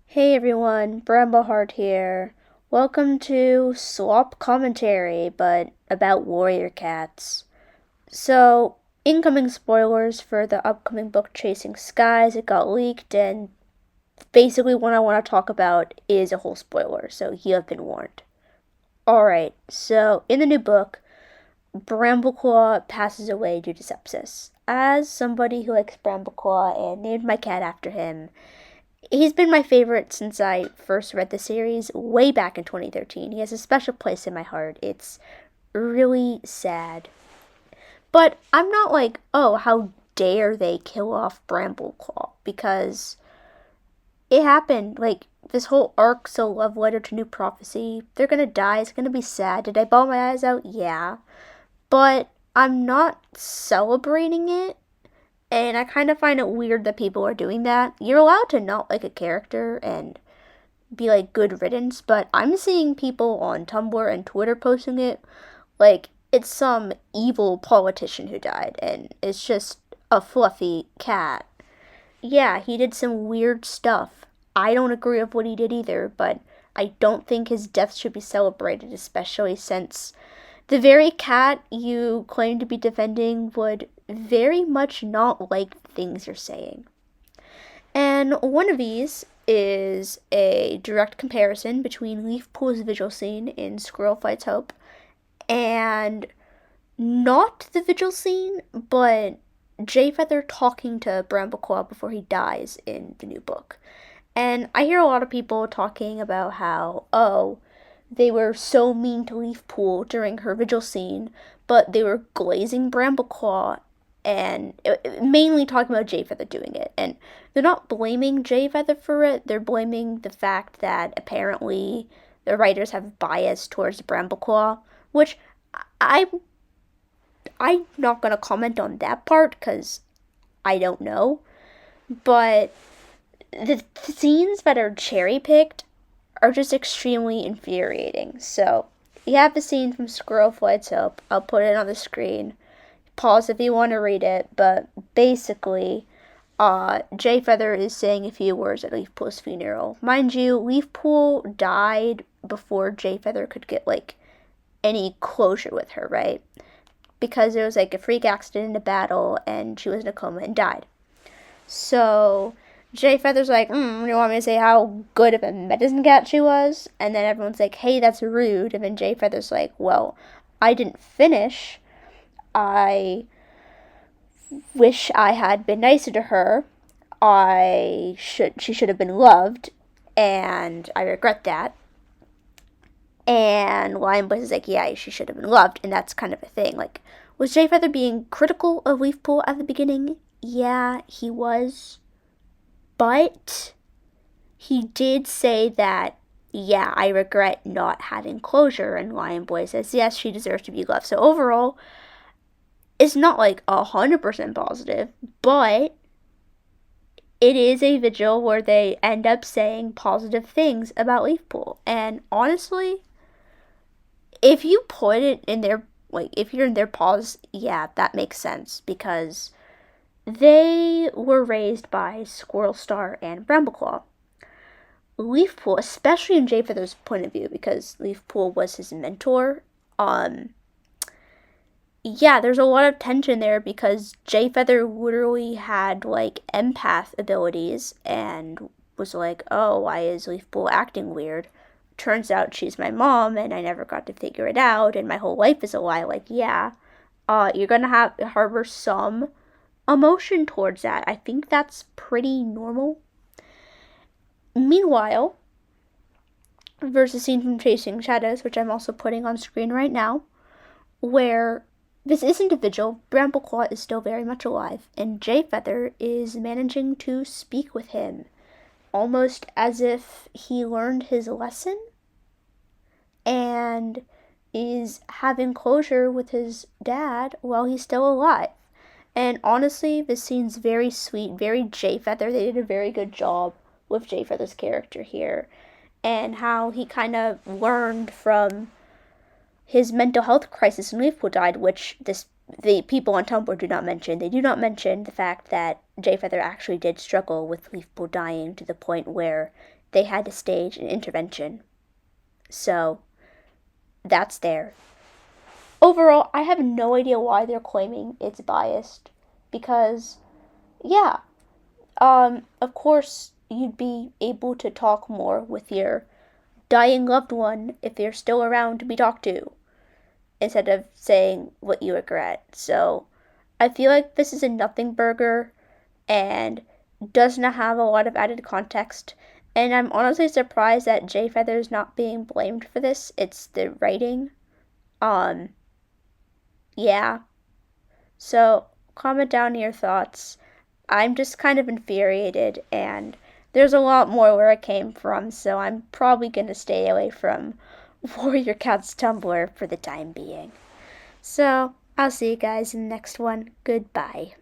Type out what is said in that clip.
Hey everyone, Brambleheart here. Welcome to Swap Commentary, but about warrior cats. So, incoming spoilers for the upcoming book Chasing Skies. It got leaked, and basically what I want to talk about is a whole spoiler, so you have been warned. Alright, so in the new book, Brambleclaw passes away due to sepsis. As somebody who likes Brambleclaw and named my cat after him, he's been my favorite since I first read the series way back in 2013. He has a special place in my heart. It's really sad. But I'm not like, oh, how dare they kill off Brambleclaw? Because it happened. Like, this whole arc's a love letter to New Prophecy. They're gonna die. It's gonna be sad. Did I bawl my eyes out? Yeah. But I'm not celebrating it. And I kind of find it weird that people are doing that. You're allowed to not like a character and be like good riddance, but I'm seeing people on Tumblr and Twitter posting it like it's some evil politician who died, and it's just a fluffy cat. Yeah, he did some weird stuff. I don't agree with what he did either, but I don't think his death should be celebrated, especially since the very cat you claim to be defending would very much not like the things you're saying. And one of these is a direct comparison between Leafpool's vigil scene in Squirrel Fights Hope and not the vigil scene, but Jayfeather talking to Brambleclaw before he dies in the new book. And I hear a lot of people talking about how, oh, they were so mean to Leafpool during her vigil scene, but they were glazing Brambleclaw and mainly talking about Jayfeather doing it. And they're not blaming Jayfeather for it. They're blaming the fact that apparently the writers have bias towards Brambleclaw, which I I'm not gonna comment on that part because I don't know. But the scenes that are cherry picked are just extremely infuriating. So you have the scene from Squirrel Flights Up. I'll put it on the screen. Pause if you want to read it, but basically, Jayfeather is saying a few words at Leafpool's funeral. Mind you, Leafpool died before Jayfeather could get like any closure with her, right? Because it was like a freak accident in a battle, and she was in a coma and died. So Jayfeather's like, you want me to say how good of a medicine cat she was? And then everyone's like, hey, that's rude. And then Jayfeather's like, well, I didn't finish. I wish I had been nicer to her. She should have been loved, and I regret that. And Lion Blaze is like, yeah, she should have been loved, and that's kind of a thing. Like, was Jayfeather being critical of Leafpool at the beginning? Yeah, he was. But he did say that, yeah, I regret not having closure, and Lion Boy says, yes, she deserves to be loved. So overall, it's not like 100% positive, but it is a vigil where they end up saying positive things about Leafpool. And honestly, if you put it in their, like, if you're in their paws, yeah, that makes sense, because they were raised by Squirrel Star and Brambleclaw. Leafpool, especially in Jayfeather's point of view, because Leafpool was his mentor, yeah, there's a lot of tension there because Jayfeather literally had like empath abilities and was like, oh, why is Leafpool acting weird? Turns out she's my mom and I never got to figure it out and my whole life is a lie. Like, yeah, you're gonna have harbor some emotion towards that. I think that's pretty normal. Meanwhile, there's a scene from Chasing Shadows, which I'm also putting on screen right now, where this isn't a vigil. Brambleclaw is still very much alive, and Jayfeather is managing to speak with him, almost as if he learned his lesson and is having closure with his dad while he's still alive. And honestly, this scene's very sweet, very Jayfeather. They did a very good job with Jayfeather's character here, and how he kind of learned from his mental health crisis when Leafpool died, which this the people on Tumblr do not mention. They do not mention the fact that Jay Feather actually did struggle with Leafpool dying to the point where they had to stage an intervention. So, that's there. Overall, I have no idea why they're claiming it's biased. Because, yeah, of course, you'd be able to talk more with your dying loved one if they're still around to be talked to, instead of saying what you regret. So, I feel like this is a nothing burger and does not have a lot of added context. And I'm honestly surprised that Jay Feather's not being blamed for this. It's the writing. Um, yeah. So, comment down your thoughts. I'm just kind of infuriated, and there's a lot more where it came from, so I'm probably gonna stay away from Warrior Cat's Tumblr for the time being. So, I'll see you guys in the next one. Goodbye.